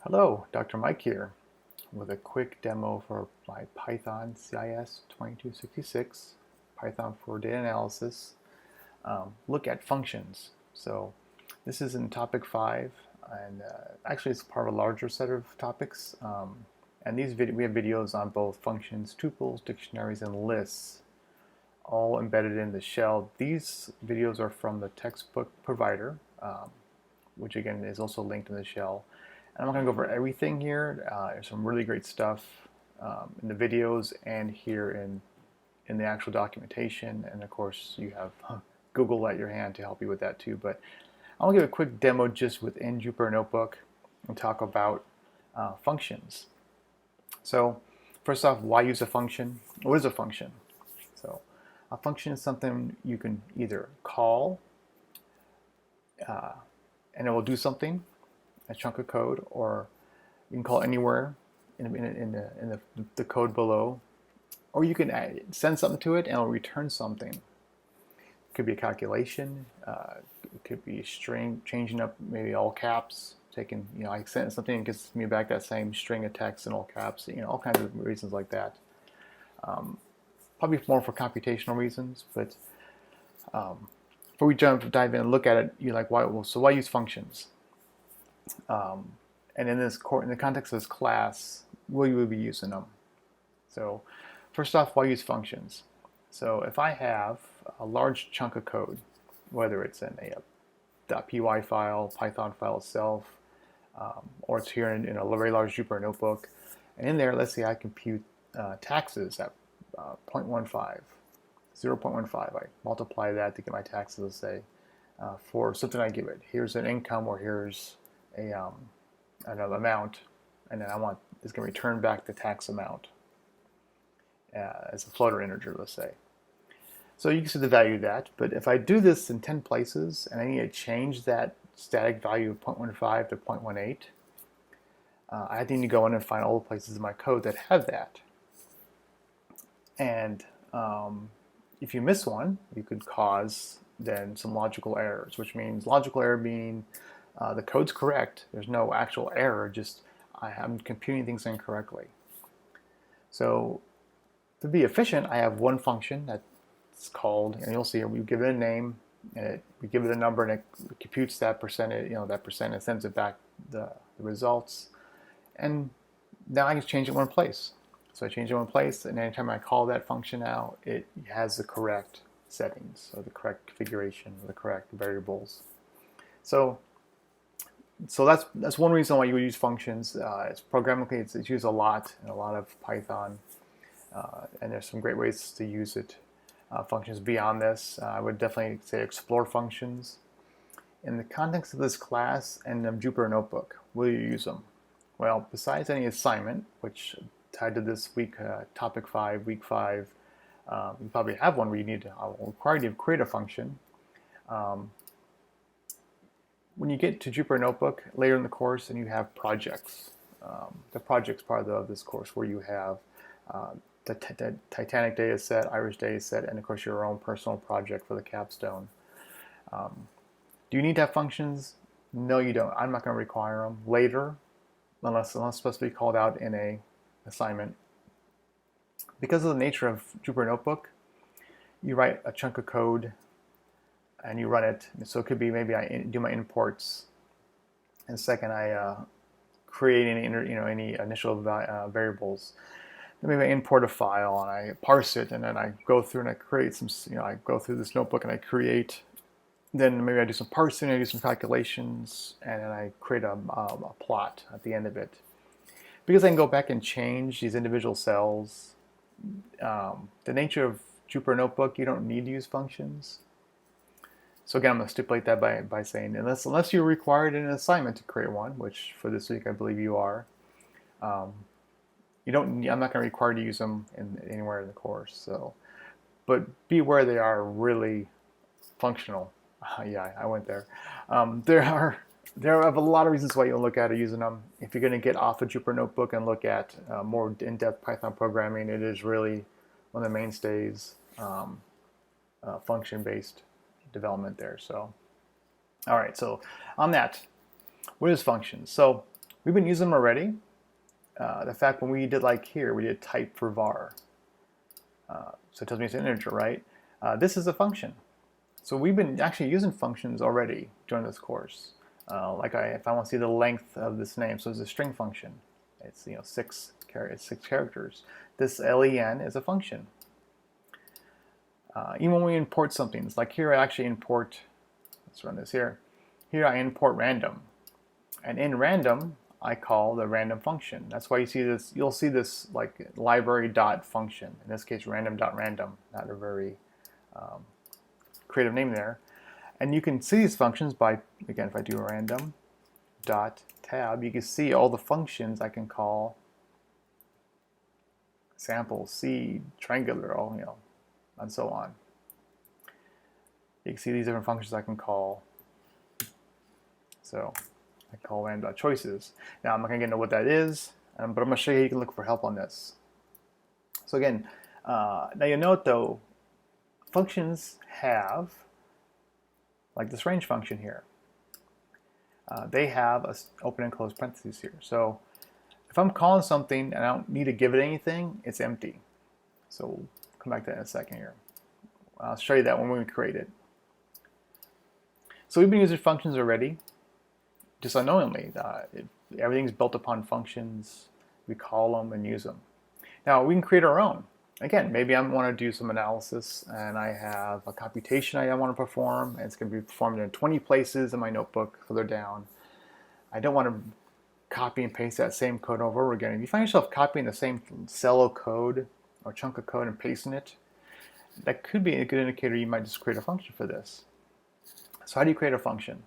Hello, Dr. Mike here with a quick demo for my Python CIS 2266, Python for data analysis. Look at functions. So this is in topic 5, and actually it's part of a larger set of topics. And we have videos on both functions, tuples, dictionaries, and lists, all embedded in the shell. These videos are from the textbook provider, which again is also linked in the shell. And I'm not going to go over everything here. There's some really great stuff in the videos and here in the actual documentation. And of course, you have Google at your hand to help you with that too. But I'll give a quick demo just within Jupyter Notebook and talk about functions. So first off, why use a function? What is a function? So a function is something you can either call and it will do something, a chunk of code, or you can call anywhere in the code below, or you can send something to it and it'll return something. It could be a calculation, it could be a string, changing up maybe all caps, taking, I send something and gives me back that same string of text in all caps, all kinds of reasons like that. Probably more for computational reasons, but before we dive in and look at it, you're like, why use functions? And in the context of this class, we will be using them. So first off, why use functions? So if I have a large chunk of code, whether it's in a .py file, Python file itself, or it's here in a very large Jupyter Notebook, and in there, let's say I compute taxes at 0.15, 0.15. I multiply that to get my taxes, let's say, for something I give it. Here's an income, or here's an amount, and then it's going to return back the tax amount as a floater integer, let's say. So you can see the value of that, but if I do this in 10 places and I need to change that static value of 0.15 to 0.18, I need to go in and find all the places in my code that have that. And if you miss one, you could cause then some logical errors, which means logical error being the code's correct. There's no actual error, just I'm computing things incorrectly. So to be efficient, I have one function that's called, and you'll see here, we give it a name, and we give it a number, and it computes that percentage, that percent, and sends it back the results. And now I can change it one place. So I change it one place, and anytime I call that function out, it has the correct settings, or the correct configuration, or the correct variables. So that's one reason why you would use functions. It's programmatically, it's used a lot in a lot of Python, and there's some great ways to use it. Functions beyond this, I would definitely say explore functions. In the context of this class and of Jupyter Notebook, will you use them? Well, besides any assignment, which tied to this week, topic 5, week 5, you probably have one where I will require you to create a function. When you get to Jupyter Notebook later in the course and you have projects, the projects part of this course where you have the Titanic data set, Irish data set, and of course your own personal project for the capstone. Do you need to have functions? No, you don't. I'm not going to require them later, unless specifically called out in a assignment. Because of the nature of Jupyter Notebook, you write a chunk of code and you run it. So it could be maybe I do my imports, and second I create any initial variables. Then maybe I import a file and I parse it, and then I go through and I create some. I go through this notebook and I create. Then maybe I do some parsing, I do some calculations, and then I create a plot at the end of it. Because I can go back and change these individual cells. The nature of Jupyter Notebook, you don't need to use functions. So again, I'm going to stipulate that by saying unless you're required in an assignment to create one, which for this week I believe you are. I'm not going to require to use them anywhere in the course. So, but be aware they are really functional. Yeah, I went there. There are a lot of reasons why you'll look at it using them. If you're going to get off of Jupyter Notebook and look at more in-depth Python programming, it is really one of the mainstays, function-based development there. So, all right. So on that, what is functions? So We've been using them already. The fact when we did like here, we did type for var. So it tells me it's an integer, right? This is a function. So we've been actually using functions already during this course. If I want to see the length of this name, so it's a string function. It's 6 characters. This len is a function. Even when we import something, it's like here I actually import. Let's run this here. Here I import random, and in random I call the random function. That's why you see this. You'll see this like library dot function. In this case, random dot random. Not a very creative name there. And you can see these functions by, again, if I do random dot tab, you can see all the functions I can call: sample, seed, triangular, all and so on. You can see these different functions I can call. So I call random.choices. Now I'm not going to get into what that is, but I'm going to show you how you can look for help on this. So again, now you note though, functions have, like this range function here, they have a open and close parentheses here. So if I'm calling something and I don't need to give it anything, it's empty. So we'll come back to that in a second here. I'll show you that when we create it. So we've been using functions already, just unknowingly. Everything's built upon functions. We call them and use them. Now we can create our own. Again, maybe I want to do some analysis and I have a computation I want to perform, and it's going to be performed in 20 places in my notebook further down. I don't want to copy and paste that same code over again. If you find yourself copying the same cell of code or chunk of code and pasting it, that could be a good indicator you might just create a function for this. So how do you create a function?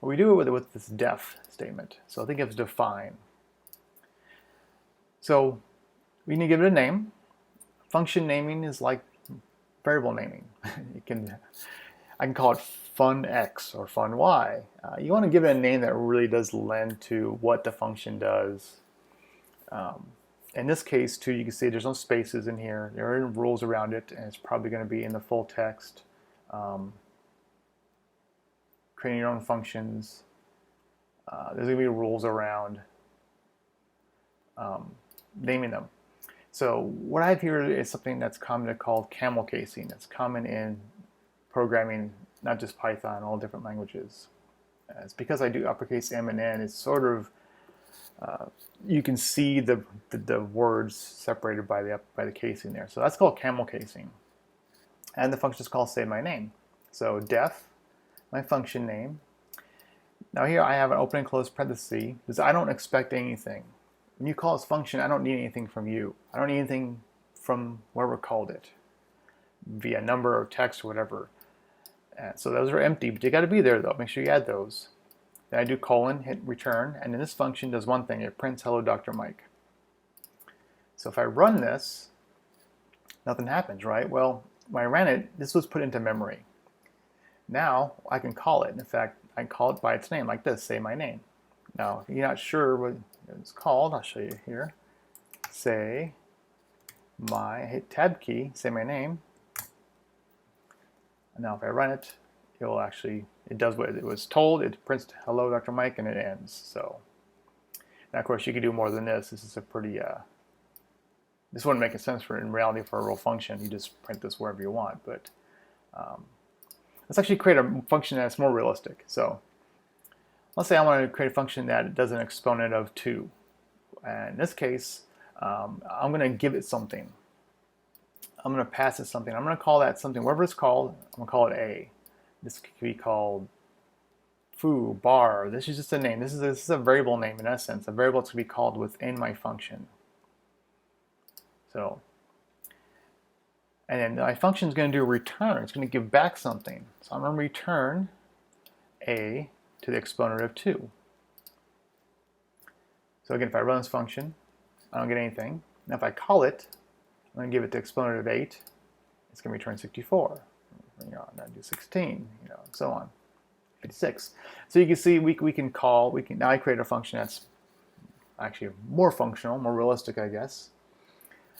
Well, we do it with this def statement. So think of define. So we need to give it a name. Function naming is like variable naming. I can call it fun X or fun Y. You want to give it a name that really does lend to what the function does. In this case, too, you can see there's no spaces in here. There are rules around it, and it's probably going to be in the full text. Creating your own functions. There's going to be rules around naming them. So what I have here is something that's common called Camel Casing. It's common in programming, not just Python, all different languages. It's because I do uppercase M and N. It's sort of you can see the words separated by the casing there. So that's called Camel Casing, and the function is called say my name. So def my function name. Now here I have an open and close parenthesis because I don't expect anything. When you call this function, I don't need anything from you. I don't need anything from whoever called it, via number or text or whatever. So those are empty, but you got to be there though. Make sure you add those. Then I do colon, hit return, and then this function does one thing. It prints hello Dr. Mike. So if I run this, nothing happens, right? Well, when I ran it, this was put into memory. Now I can call it. In fact, I can call it by its name like this, say my name. Now, if you're not sure what it's called, I'll show you here. Say my, hit tab key, say my name. And now if I run it, it does what it was told. It prints hello Dr. Mike and it ends. So now of course you can do more than this. This is a pretty this wouldn't make sense in reality for a real function. You just print this wherever you want, but let's actually create a function that's more realistic. So let's say I want to create a function that does an exponent of 2. And in this case, I'm going to give it something. I'm going to pass it something. I'm going to call that something, whatever it's called, I'm going to call it A. This could be called foo, bar. This is just a name. This is a variable name in essence. A variable that's going to be called within my function. So, and then my function is going to do a return. It's going to give back something. So I'm going to return A to the exponent of 2. So again, if I run this function, I don't get anything. Now if I call it, I'm going to give it the exponent of 8. It's going to return 64. And then do 16, and so on. 56. So you can see now I create a function that's actually more functional, more realistic, I guess.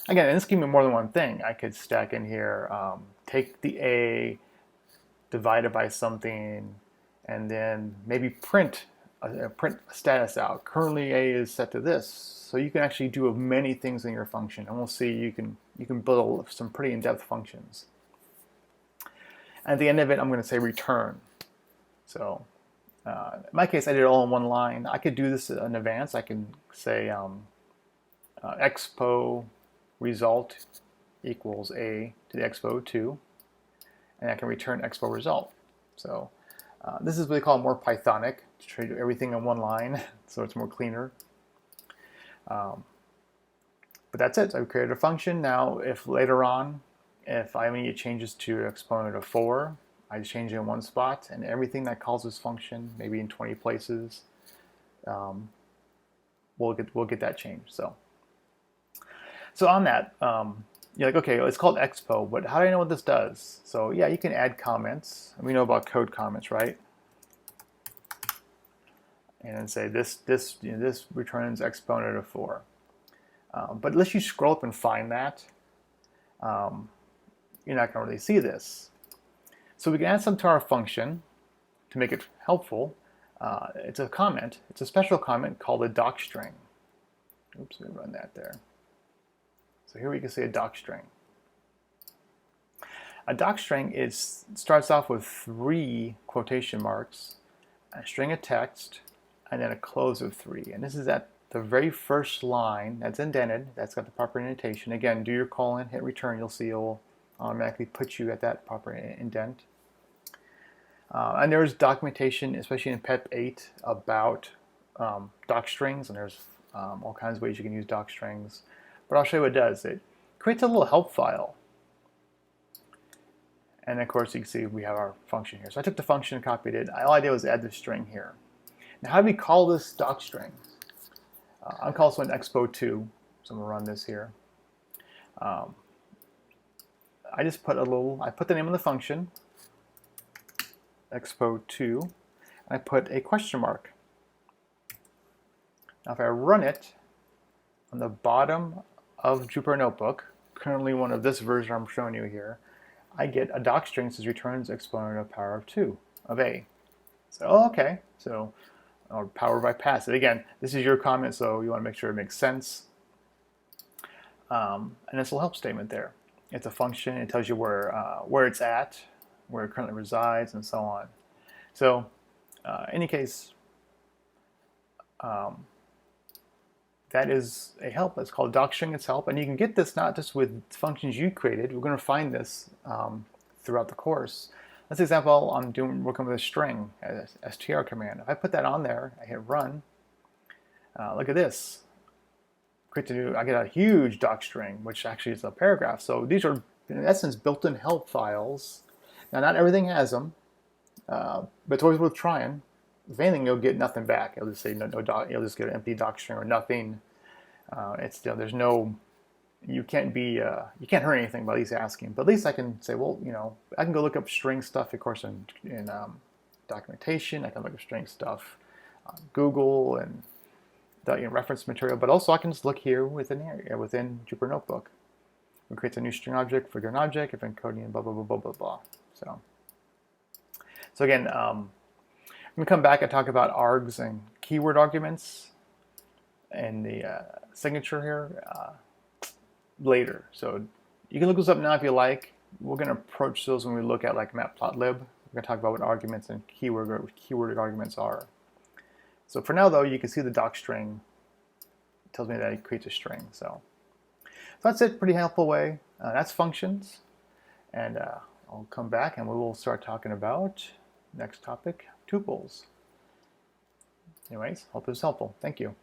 Again, and this can be more than one thing. I could stack in here, take the A, divide it by something, and then maybe print print status out. Currently A is set to this, so you can actually do many things in your function, and we'll see you can build some pretty in-depth functions. At the end of it, I'm going to say return. So in my case, I did it all in one line. I could do this in advance. I can say expo result equals A to the expo 2, and I can return expo result. So this is what they call more Pythonic, to try to do everything in one line, so it's more cleaner. But that's it. I've created a function. Now, if later on, if I have any changes to exponent of 4, I just change it in one spot, and everything that calls this function, maybe in 20 places, we'll get that changed. So on that, you're like, okay, it's called expo, but how do I know what this does? So yeah, you can add comments. We know about code comments, right? And then say this returns exponent of 4. But unless you scroll up and find that, you're not going to really see this. So we can add some to our function to make it helpful. It's a comment. It's a special comment called a docstring. Oops, let me run that there. So here we can see a docstring. A docstring starts off with 3 quotation marks, a string of text, and then a close of 3. And this is at the very first line that's indented. That's got the proper indentation. Again, do your colon, hit return. You'll see it will automatically put you at that proper indent. And there's documentation, especially in PEP 8, about docstrings, and there's all kinds of ways you can use docstrings. But I'll show you what it does. It creates a little help file. And of course, you can see we have our function here. So I took the function and copied it. All I did was add the string here. Now, how do we call this docstring? I'll call this one expo 2. So I'm going to run this here. I just put I put the name of the function, expo 2, and I put a question mark. Now if I run it, on the bottom of Jupyter Notebook, currently one of this version I'm showing you here, I get a docstring that says returns exponent of power of 2 of A. So, oh, okay, so, or power by passive. Again, this is your comment, so you want to make sure it makes sense. And this little help statement there. It's a function. It tells you where it's at, where it currently resides, and so on. So, in any case, that is a help. It's called docstring. It's help, and you can get this not just with functions you created. We're going to find this throughout the course. Let's example, I'm working with a string, str command. If I put that on there, I hit run. Look at this. I get a huge docstring, which actually is a paragraph. So these are, in essence, built-in help files. Now, not everything has them, but it's always worth trying. If anything, you'll get nothing back. It'll just say no doc. You'll just get an empty docstring or nothing. There's no. You can't hurt anything by at least asking. But at least I can say, well, I can go look up string stuff, of course, in documentation. I can look up string stuff on Google and the reference material, but also I can just look here within Jupyter Notebook. It creates a new string object for an object if encoding and blah blah blah blah blah blah. So again, I'm gonna come back and talk about args and keyword arguments and the signature here later. So you can look those up now if you like. We're gonna approach those when we look at like matplotlib. We're gonna talk about what arguments and keyword arguments are. So for now, though, you can see the docstring. It tells me that it creates a string. So that's it. Pretty helpful way. That's functions. And I'll come back and we will start talking about next topic, tuples. Anyways, hope this is helpful. Thank you.